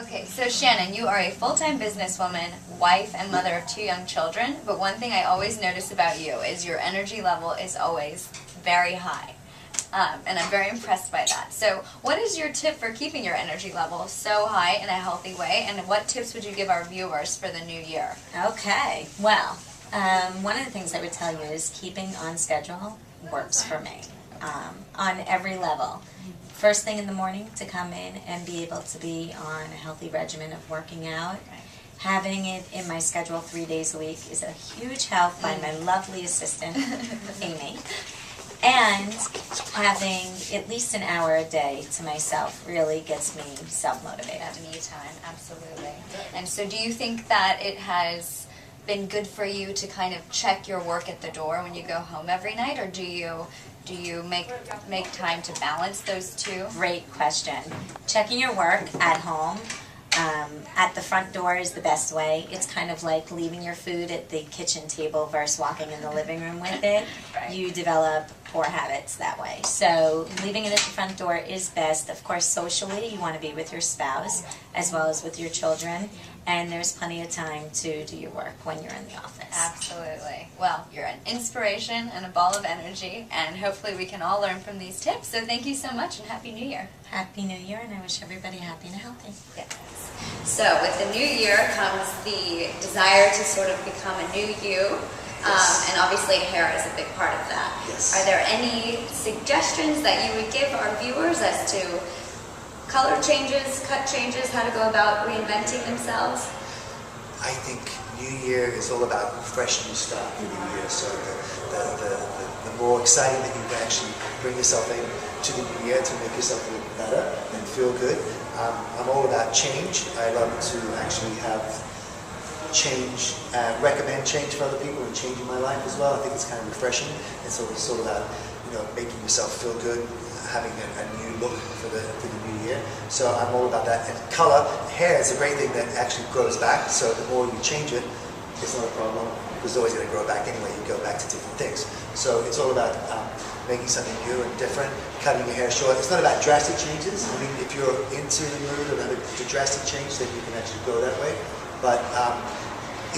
Okay, so Shannon, you are a full-time businesswoman, wife, and mother of 2 young children, but one thing I always notice about you is your energy level is always very high. And I'm very impressed by that. So what is your tip for keeping your energy level so high in a healthy way, and what tips would you give our viewers for the new year? Okay, well, one of the things I would tell you is keeping on schedule works for me on every level. First thing in the morning to come in and be able to be on a healthy regimen of working out. Having it in my schedule 3 days a week is a huge help by my lovely assistant, Amy. And having at least an hour a day to myself really gets me self-motivated. That me time, absolutely. And so do you think that it has been good for you to kind of check your work at the door when you go home every night, or do you make time to balance those two? Great question. Checking your work at home at the front door is the best way. It's kind of like leaving your food at the kitchen table versus walking in the living room with it. Right. You develop poor habits that way. So leaving it at the front door is best. Of course, socially, you want to be with your spouse as well as with your children. And there's plenty of time to do your work when you're in the office. Absolutely. Well, you're an inspiration and a ball of energy, and hopefully we can all learn from these tips. So thank you so much, and Happy New Year. Happy New Year, and I wish everybody happy and healthy. Yes. So with the new year comes the desire to sort of become a new you, and obviously hair is a big part of that. Yes. Are there any suggestions that you would give our viewers as to color changes, cut changes, how to go about reinventing themselves? I think New Year is all about fresh new start for the new year. So the more exciting that you can actually bring yourself in to the new year to make yourself look better and feel good. I'm all about change. I love to actually have change, recommend change for other people and changing my life as well. I think it's kind of refreshing. It's sort of about, making yourself feel good, having a new look for the new year. So I'm all about that. And color, hair is a great thing that actually grows back. So the more you change it, it's not a problem. It's always going to grow back anyway. You go back to different things. So it's all about making something new and different, cutting your hair short. It's not about drastic changes. I mean, if you're into the mood of having a drastic change, then you can actually go that way. But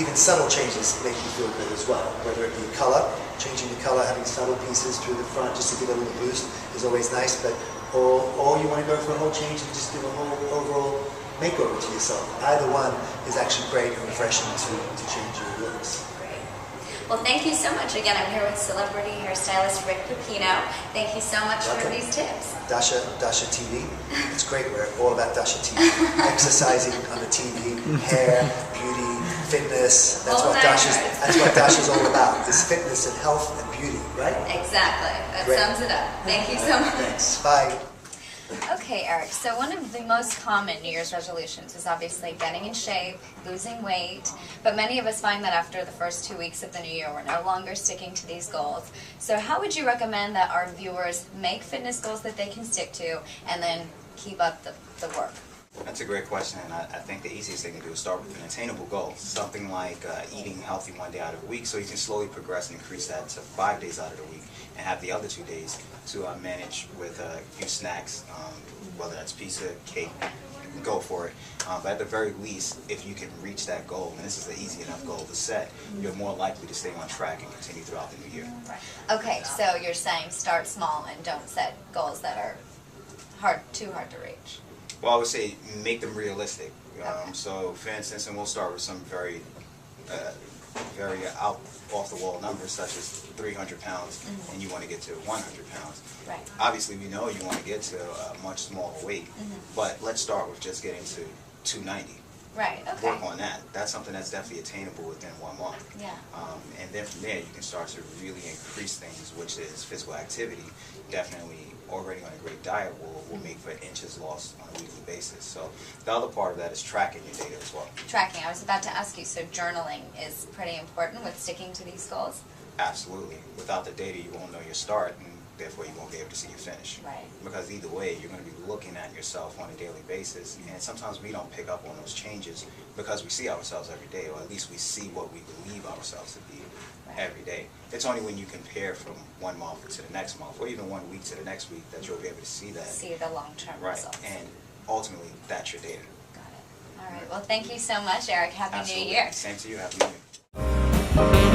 even subtle changes make you feel good as well. Whether it be color, changing the color, having subtle pieces through the front just to give it a little boost is always nice. But or you want to go for a whole change and just do a whole overall makeover to yourself. Either one is actually great and refreshing to change your looks. Great. Well, thank you so much. Again, I'm here with celebrity hairstylist Rick Pepino. Thank you so much for these tips. Dasha TV. It's great. We're all about Dasha TV. Exercising on the TV, hair, beauty, fitness. That's what Dasha's all about. Is fitness and health and beauty, right? Exactly. That sums it up. Thank you so much. Thanks. Bye. Okay, Eric, so one of the most common New Year's resolutions is obviously getting in shape, losing weight, but many of us find that after the first 2 weeks of the new year, we're no longer sticking to these goals. So how would you recommend that our viewers make fitness goals that they can stick to and then keep up the work? That's a great question, and I think the easiest thing to do is start with an attainable goal. Something like eating healthy 1 day out of the week, so you can slowly progress and increase that to 5 days out of the week, and have the other 2 days to manage with a few snacks, whether that's pizza, cake, go for it. But at the very least, if you can reach that goal, and this is an easy enough goal to set, you're more likely to stay on track and continue throughout the new year. Okay, so you're saying start small and don't set goals that are too hard to reach. Well, I would say make them realistic. So, for instance, and we'll start with some very off the wall numbers, such as 300 pounds, and you want to get to 100 pounds. Right. Obviously, we know you want to get to a much smaller weight, but let's start with just getting to 290. Right. Okay. Work on that. That's something that's definitely attainable within 1 month. Yeah. And then from there, you can start to really increase things, which is physical activity. Definitely, already on a great diet will make for inches lost on a weekly basis. So the other part of that is tracking your data as well. Tracking. I was about to ask you, so journaling is pretty important with sticking to these goals? Absolutely. Without the data, you won't know your start, and therefore you won't be able to see your finish. Right. Because either way, you're going to be looking at yourself on a daily basis, and sometimes we don't pick up on those changes because we see ourselves every day, or at least we see what we believe ourselves to be every day. It's only when you compare from 1 month to the next month, or even 1 week to the next week, that you'll be able to see that. See the long-term Right. results. And ultimately, that's your data. Got it. All right. Well, thank you so much, Eric. Happy Absolutely. New Year. Same to you. Happy New Year.